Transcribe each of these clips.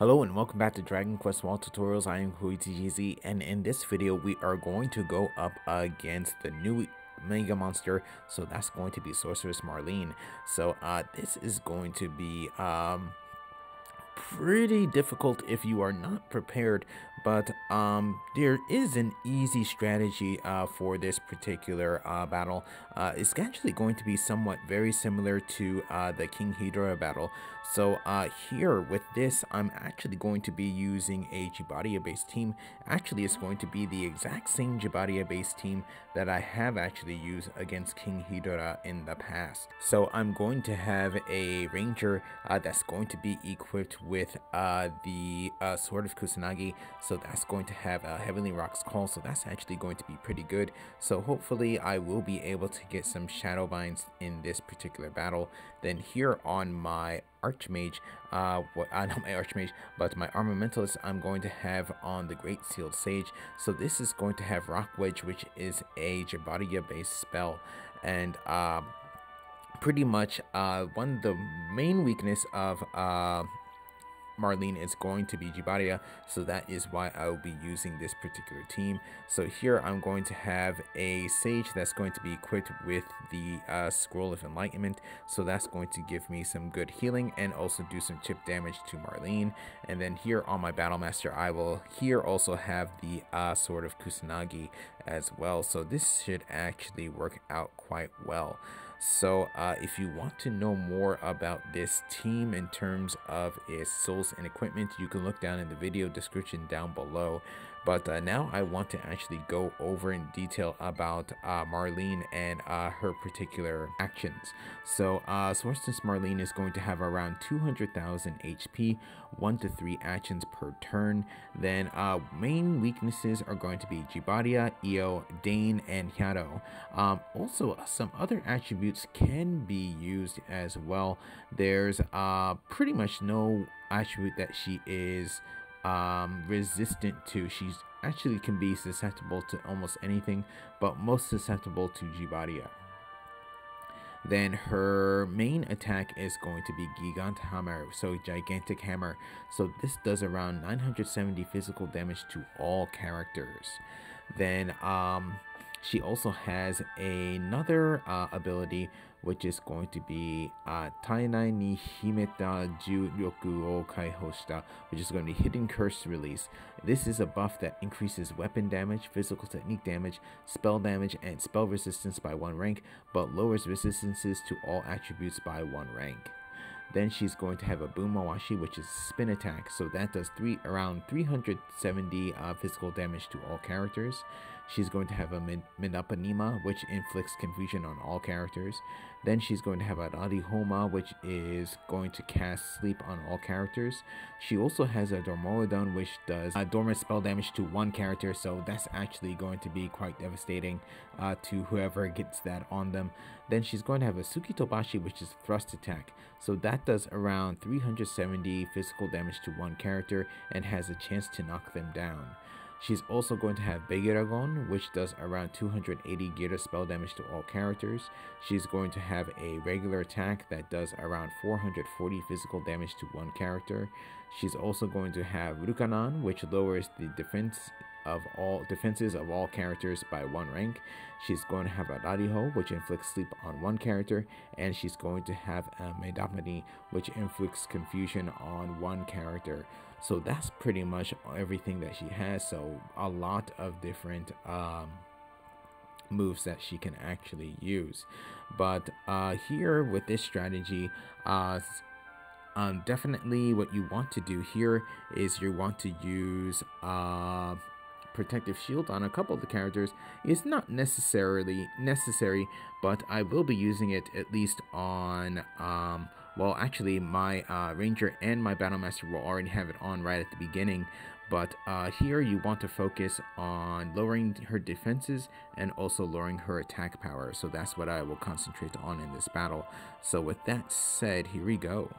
Hello and welcome back to Dragon Quest Wall Tutorials. I am KoichiGZ, and in this video we are going to go up against the new Mega Monster, so that's going to be Sorceress Marlene. So this is going to be pretty difficult if you are not prepared, but there is an easy strategy for this particular battle. It's actually going to be somewhat very similar to the King Hidora battle. So here with this, I'm actually going to be using a Jibaria based team. Actually, it's going to be the exact same Jibaria based team that I have actually used against King Hidora in the past. So I'm going to have a ranger that's going to be equipped with the Sword of Kusanagi. So that's going to have a Heavenly Rock's Call. So that's actually going to be pretty good. So hopefully I will be able to get some Shadow Binds in this particular battle. Then here on my Archmage, not my Archmage, but my Armamentalist, I'm going to have on the Great Sealed Sage. So this is going to have Rock Wedge, which is a Jibaria based spell, and pretty much one of the main weakness of Marlene is going to be Jibaria, so that is why I will be using this particular team. So here I'm going to have a Sage that's going to be equipped with the Scroll of Enlightenment, so that's going to give me some good healing and also do some chip damage to Marlene. And then here on my Battlemaster, I will here also have the Sword of Kusanagi as well, so this should actually work out quite well. So if you want to know more about this team in terms of its souls and equipment, you can look down in the video description down below. But now I want to actually go over in detail about Marlene and her particular actions. So Sorceress Marlene is going to have around 200,000 HP, 1 to 3 actions per turn. Then main weaknesses are going to be Jibaria, Io, Dane, and Hyato. Also, some other attributes can be used as well. There's pretty much no attribute that she is resistant to. She's actually can be susceptible to almost anything, but most susceptible to Jibaria. Then her main attack is going to be Gigant Hammer, so Gigantic Hammer. So this does around 970 physical damage to all characters. Then she also has another ability, which is going to be Tainai ni Himeta Juryoku o Kaihoshita, which is going to be Hidden Curse Release. This is a buff that increases weapon damage, physical technique damage, spell damage, and spell resistance by 1 rank, but lowers resistances to all attributes by 1 rank. Then she's going to have a Boom Mawashi, which is spin attack, so that does around 370 physical damage to all characters. She's going to have a Minapanima, which inflicts confusion on all characters. Then she's going to have a Homa, which is going to cast sleep on all characters. She also has a Dormorodon, which does dormant spell damage to 1 character, so that's actually going to be quite devastating to whoever gets that on them. Then she's going to have a Tsukitobashi, which is thrust attack, so that does around 370 physical damage to 1 character and has a chance to knock them down. She's also going to have Begiragon, which does around 280 Gira spell damage to all characters. She's going to have a regular attack that does around 440 physical damage to 1 character. She's also going to have Rukanan, which lowers the defenses of all characters by 1 rank. She's going to have a Rariho, which inflicts sleep on 1 character, and she's going to have a Medapani, which inflicts confusion on 1 character. So that's pretty much everything that she has. So a lot of different moves that she can actually use. But here with this strategy, definitely what you want to do here is you want to use protective shield on a couple of the characters. It's not necessarily necessary, but I will be using it at least on well, actually my ranger and my battlemaster will already have it on right at the beginning, but here you want to focus on lowering her defenses and also lowering her attack power. So that's what I will concentrate on in this battle. So with that said, here we go.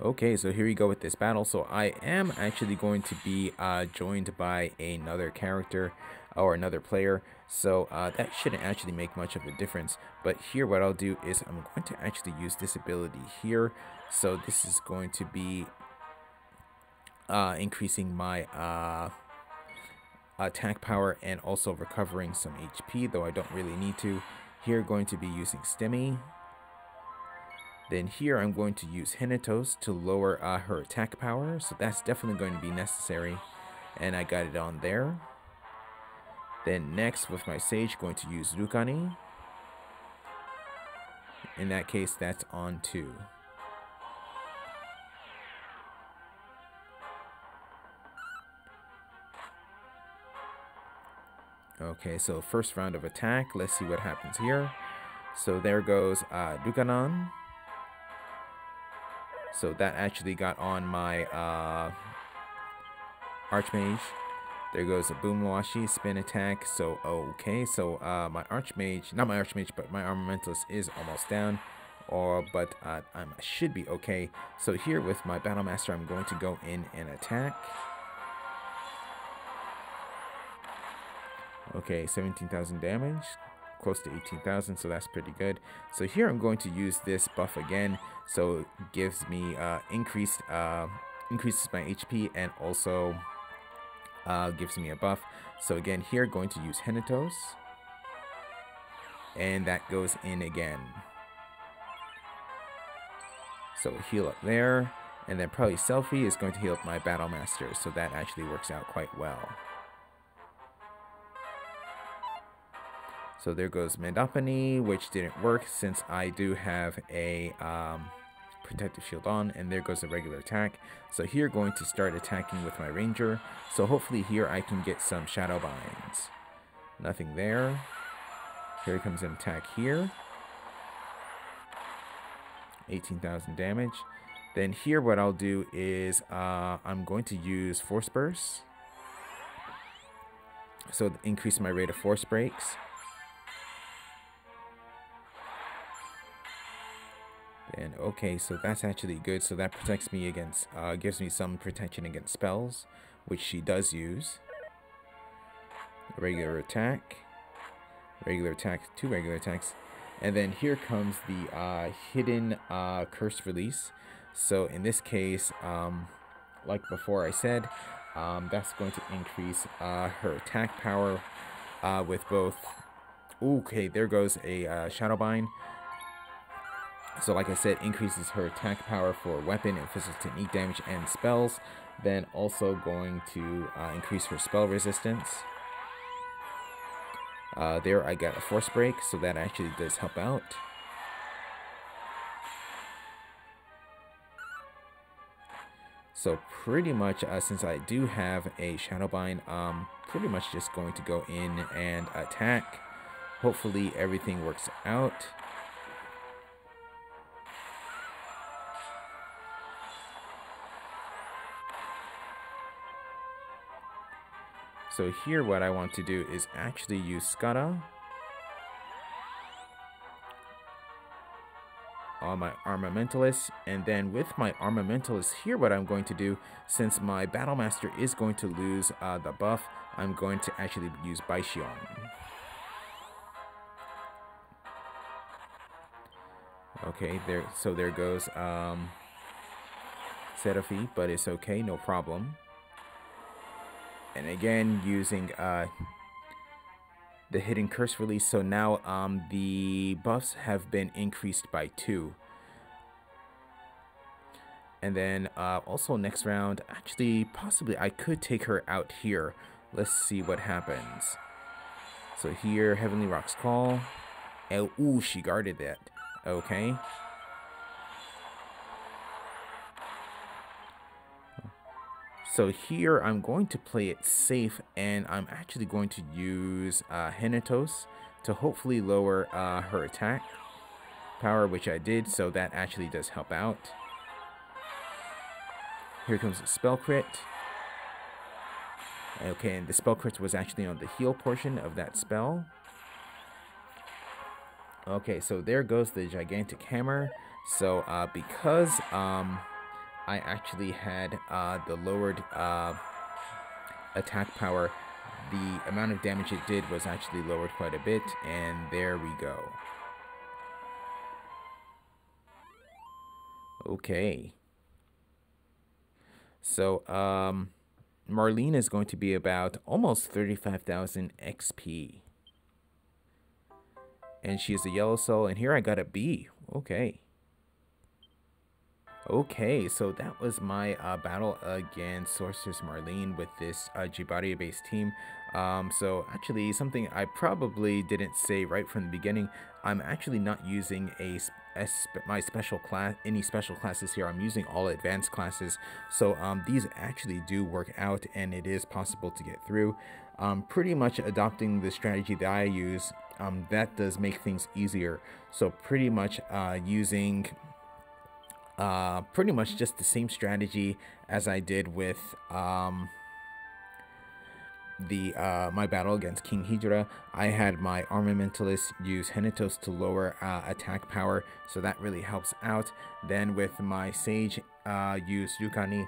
Okay, so here we go with this battle. So I am actually going to be joined by another character. or another player. So that shouldn't actually make much of a difference. But here what I'll do is I'm going to actually use this ability here. So this is going to be increasing my attack power and also recovering some HP, though I don't really need to. Here going to be using Stimmy. Then here I'm going to use Hinatos to lower her attack power, so that's definitely going to be necessary. And I got it on there. Then next with my Sage, going to use Rukani. In that case, that's on 2. Okay, so first round of attack. Let's see what happens here. So there goes Dukanon. So that actually got on my Archmage. There goes a Boomwashi, spin attack. So, okay, so my Archmage, not my Archmage, but my Armamentalist is almost down. But I should be okay. So here with my Battlemaster, I'm going to go in and attack. Okay, 17,000 damage, close to 18,000, so that's pretty good. So here I'm going to use this buff again, so it gives me increases my HP and also gives me a buff. So again, here going to use Hinatos, and that goes in again. So heal up there, and then probably Selfie is going to heal up my Battlemaster, so that actually works out quite well. So there goes Mandapani, which didn't work since I do have a protective shield on, and there goes a regular attack. So here going to start attacking with my Ranger. So hopefully here I can get some Shadow Binds. Nothing there. Here comes an attack here. 18,000 damage. Then here what I'll do is I'm going to use Force Burst. So increase my rate of Force Breaks. And okay, so that's actually good. So that protects me against, gives me some protection against spells, which she does use. Regular attack, 2 regular attacks. And then here comes the hidden curse release. So in this case, like before I said, that's going to increase her attack power with both. Okay, there goes a Shadow Bind. So like I said, increases her attack power for weapon and physical technique damage and spells. Then also going to increase her spell resistance. There I got a Force Break, so that actually does help out. So pretty much, since I do have a Shadow Bind, pretty much just going to go in and attack. Hopefully everything works out. So here what I want to do is actually use Skada on my Armamentalist, and then with my Armamentalist here what I'm going to do, since my Battlemaster is going to lose the buff, I'm going to actually use Baishion. Okay, there goes Seraphie, but it's okay, no problem. And again, using the hidden curse release. So now the buffs have been increased by 2. And then also next round, actually, possibly I could take her out here. Let's see what happens. So here, Heavenly Rock's Call. Oh, ooh, she guarded that. Okay. So here I'm going to play it safe, and I'm actually going to use Hinatos to hopefully lower her attack power, which I did, so that actually does help out. Here comes the spell crit. Okay, and the spell crit was actually on the heal portion of that spell. Okay, so there goes the gigantic hammer. So because I actually had the lowered attack power, the amount of damage it did was actually lowered quite a bit, and there we go. Okay. So, Marlene is going to be about almost 35,000 XP. And she is a yellow soul, and here I got a B. Okay. Okay, so that was my battle against Sorceress Marlene with this Jibaria based team. So actually, something I probably didn't say right from the beginning, I'm actually not using my special class, any special classes here. I'm using all advanced classes. So these actually do work out, and it is possible to get through. Pretty much adopting the strategy that I use, that does make things easier. So pretty much using pretty much just the same strategy as I did with my battle against King Hidora. I had my Armamentalist use Henitos to lower attack power, so that really helps out. Then with my Sage, use Rukani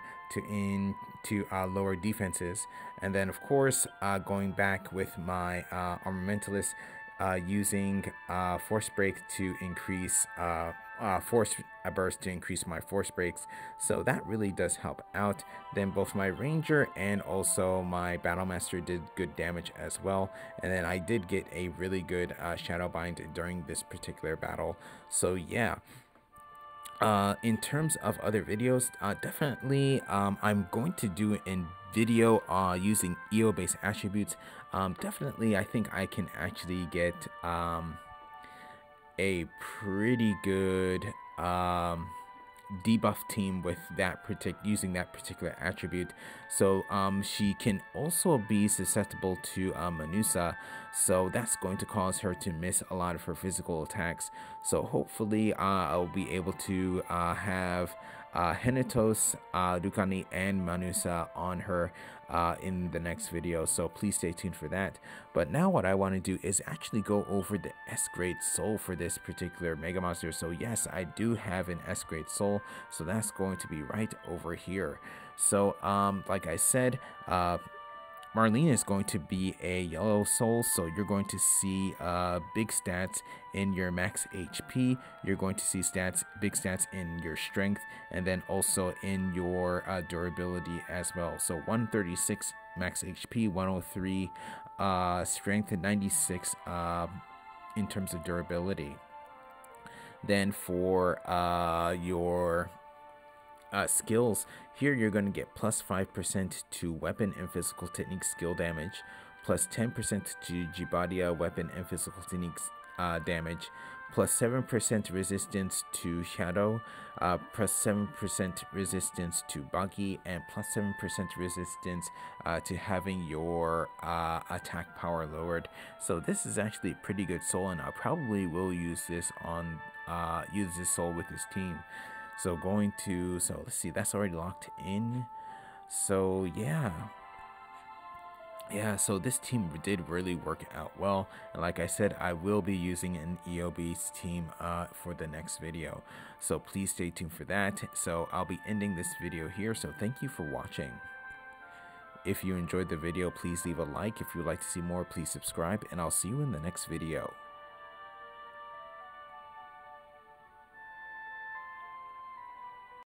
to lower defenses, and then of course going back with my Armamentalist, using Force Break to increase Force Burst to increase my Force Breaks, so that really does help out. Then both my Ranger and also my Battlemaster did good damage as well, and then I did get a really good Shadow Bind during this particular battle. So yeah. In terms of other videos, definitely I'm going to do a video using EO based attributes. Definitely I think I can actually get a pretty good debuff team with that using that particular attribute. So she can also be susceptible to Manusa, so that's going to cause her to miss a lot of her physical attacks. So hopefully I'll be able to have Henitos, Rukani, and Manusa on her in the next video, so please stay tuned for that. But now what I want to do is actually go over the S-grade soul for this particular Mega Monster. So yes, I do have an S-grade soul, so that's going to be right over here. So like I said, Marlene is going to be a yellow soul, so you're going to see big stats in your max HP. You're going to see big stats in your strength, and then also in your durability as well. So 136 max HP, 103 strength, and 96 in terms of durability. Then for your skills, here you're going to get plus 5% to weapon and physical technique skill damage, plus 10% to Jibaria weapon and physical techniques damage, plus 7% resistance to shadow, plus 7% resistance to buggy, and plus 7% resistance to having your attack power lowered. So this is actually a pretty good soul, and I probably will use this on use this soul with this team. So let's see, that's already locked in. So yeah, so this team did really work out well, and like I said, I will be using an EO based team for the next video, so please stay tuned for that. So I'll be ending this video here, so thank you for watching. If you enjoyed the video, please leave a like. If you would like to see more, please subscribe, and I'll see you in the next video.